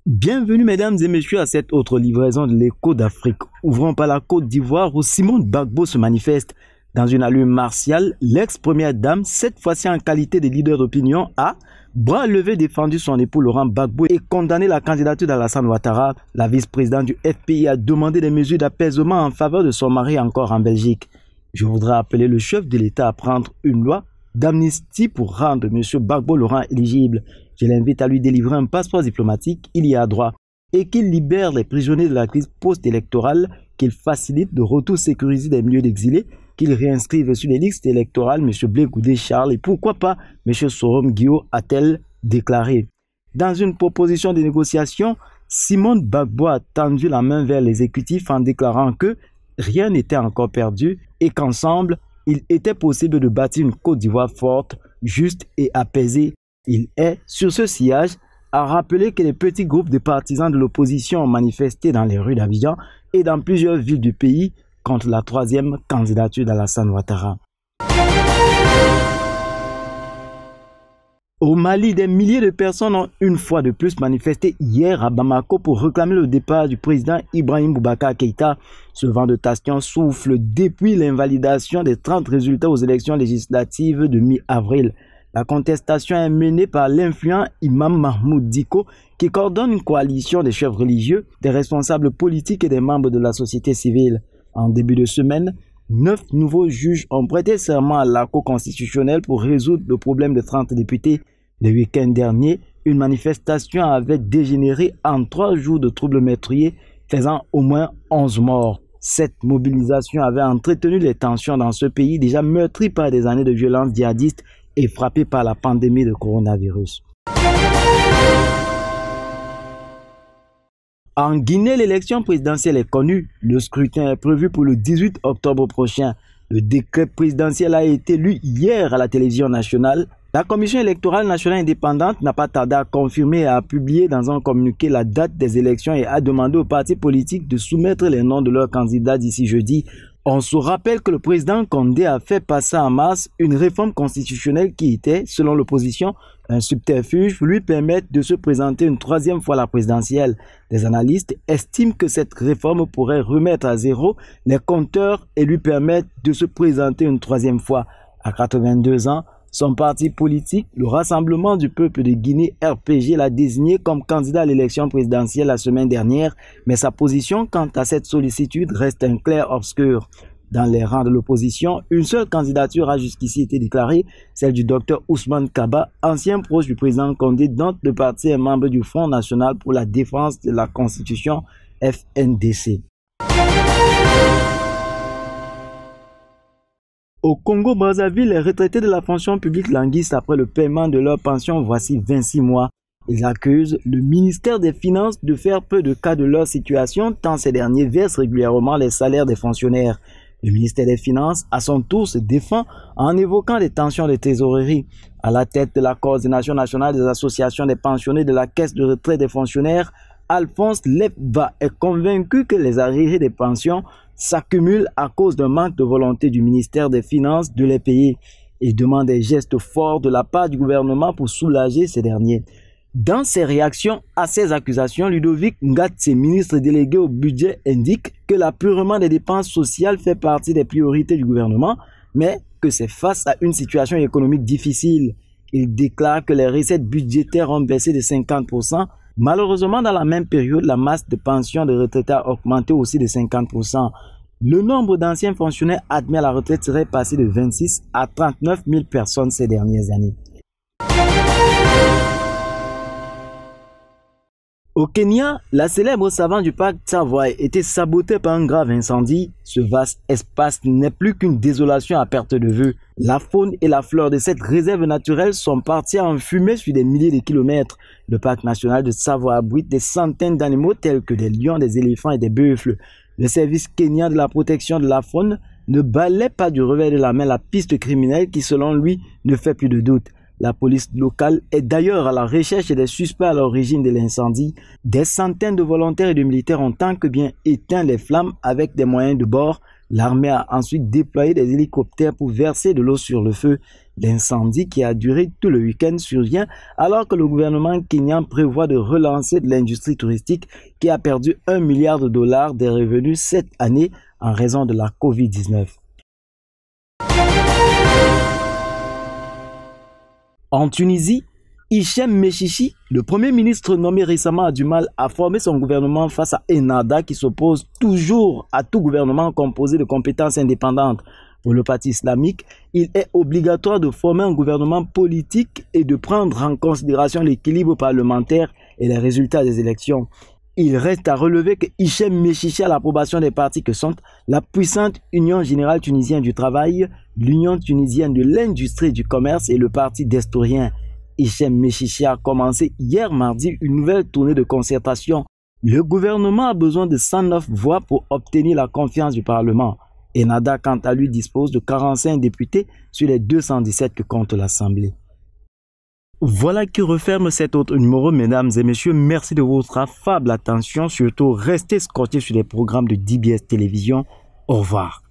Bienvenue mesdames et messieurs à cette autre livraison de l'écho d'Afrique. Ouvrons par la Côte d'Ivoire où Simone Gbagbo se manifeste. Dans une allure martiale, l'ex-première dame, cette fois-ci en qualité de leader d'opinion, a, bras levé, défendu son époux Laurent Gbagbo et condamné la candidature d'Alassane Ouattara. La vice-présidente du FPI a demandé des mesures d'apaisement en faveur de son mari encore en Belgique. Je voudrais appeler le chef de l'État à prendre une loi d'amnistie pour rendre M. Gbagbo Laurent éligible. Je l'invite à lui délivrer un passeport diplomatique, il y a droit, et qu'il libère les prisonniers de la crise post-électorale, qu'il facilite le retour sécurisé des milieux d'exilés, qu'il réinscrive sur les listes électorales M. Blé Goudé Charles et pourquoi pas M. Sorom Guillot, a-t-elle déclaré. Dans une proposition de négociation, Simone Gbagbo a tendu la main vers l'exécutif en déclarant que rien n'était encore perdu et qu'ensemble, il était possible de bâtir une Côte d'Ivoire forte, juste et apaisée. Il est, sur ce sillage, à rappeler que les petits groupes de partisans de l'opposition ont manifesté dans les rues d'Abidjan et dans plusieurs villes du pays contre la troisième candidature d'Alassane Ouattara. Au Mali, des milliers de personnes ont une fois de plus manifesté hier à Bamako pour réclamer le départ du président Ibrahim Boubacar Keïta. Ce vent de tension souffle depuis l'invalidation des 30 résultats aux élections législatives de mi-avril. La contestation est menée par l'influent imam Mahmoud Diko qui coordonne une coalition des chefs religieux, des responsables politiques et des membres de la société civile. En début de semaine, 9 nouveaux juges ont prêté serment à la Cour constitutionnelle pour résoudre le problème de 30 députés. Le week-end dernier, une manifestation avait dégénéré en 3 jours de troubles meurtriers, faisant au moins 11 morts. Cette mobilisation avait entretenu les tensions dans ce pays déjà meurtri par des années de violence djihadiste et frappé par la pandémie de coronavirus. En Guinée, l'élection présidentielle est connue. Le scrutin est prévu pour le 18 octobre prochain. Le décret présidentiel a été lu hier à la télévision nationale. La Commission électorale nationale indépendante n'a pas tardé à confirmer et à publier dans un communiqué la date des élections et a demandé aux partis politiques de soumettre les noms de leurs candidats d'ici jeudi. On se rappelle que le président Condé a fait passer en mars une réforme constitutionnelle qui était, selon l'opposition, un subterfuge pour lui permettre de se présenter une 3e fois à la présidentielle. Des analystes estiment que cette réforme pourrait remettre à zéro les compteurs et lui permettre de se présenter une 3e fois. À 82 ans, son parti politique, le Rassemblement du peuple de Guinée, RPG, l'a désigné comme candidat à l'élection présidentielle la semaine dernière, mais sa position quant à cette sollicitude reste un clair-obscur. Dans les rangs de l'opposition, une seule candidature a jusqu'ici été déclarée, celle du Dr Ousmane Kaba, ancien proche du président Condé, dont le parti est membre du Front national pour la défense de la Constitution, FNDC. Au Congo-Brazzaville, les retraités de la fonction publique languissent après le paiement de leur pension voici 26 mois. Ils accusent le ministère des Finances de faire peu de cas de leur situation tant ces derniers versent régulièrement les salaires des fonctionnaires. Le ministère des Finances, à son tour, se défend en évoquant des tensions de trésorerie. À la tête de la coordination nationale des associations des pensionnés de la caisse de retraite des fonctionnaires, Alphonse Lepva est convaincu que les arriérés des pensions s'accumulent à cause d'un manque de volonté du ministère des Finances de les payer. Il demande des gestes forts de la part du gouvernement pour soulager ces derniers. Dans ses réactions à ces accusations, Ludovic Ngatse, ministre délégué au budget, indique que l'apurement des dépenses sociales fait partie des priorités du gouvernement, mais que c'est face à une situation économique difficile. Il déclare que les recettes budgétaires ont baissé de 50%. Malheureusement, dans la même période, la masse de pensions de retraités a augmenté aussi de 50%. Le nombre d'anciens fonctionnaires admis à la retraite serait passé de 26 à 39 000 personnes ces dernières années. Au Kenya, la célèbre savane du parc Tsavo a été sabotée par un grave incendie. Ce vaste espace n'est plus qu'une désolation à perte de vue. La faune et la flore de cette réserve naturelle sont parties en fumée sur des milliers de kilomètres. Le parc national de Tsavo abrite des centaines d'animaux tels que des lions, des éléphants et des buffles. Le service kenyan de la protection de la faune ne balaie pas du revers de la main la piste criminelle qui, selon lui, ne fait plus de doute. La police locale est d'ailleurs à la recherche des suspects à l'origine de l'incendie. Des centaines de volontaires et de militaires ont tant que bien éteint les flammes avec des moyens de bord. L'armée a ensuite déployé des hélicoptères pour verser de l'eau sur le feu. L'incendie qui a duré tout le week-end survient alors que le gouvernement kenyan prévoit de relancer de l'industrie touristique qui a perdu $1 milliard des revenus cette année en raison de la Covid-19. En Tunisie, Hichem Mechichi, le premier ministre nommé récemment, a du mal à former son gouvernement face à Ennahda qui s'oppose toujours à tout gouvernement composé de compétences indépendantes. Pour le parti islamique, il est obligatoire de former un gouvernement politique et de prendre en considération l'équilibre parlementaire et les résultats des élections. Il reste à relever que Hichem Mechichi a l'approbation des partis que sont la puissante Union générale tunisienne du travail, l'Union tunisienne de l'industrie et du commerce et le parti destourien. Hichem Mechichi a commencé hier mardi une nouvelle tournée de concertation. Le gouvernement a besoin de 109 voix pour obtenir la confiance du Parlement. Ennahda, quant à lui, dispose de 45 députés sur les 217 que compte l'Assemblée. Voilà qui referme cet autre numéro, mesdames et messieurs. Merci de votre affable attention. Surtout, restez scotchés sur les programmes de DBS Télévision. Au revoir.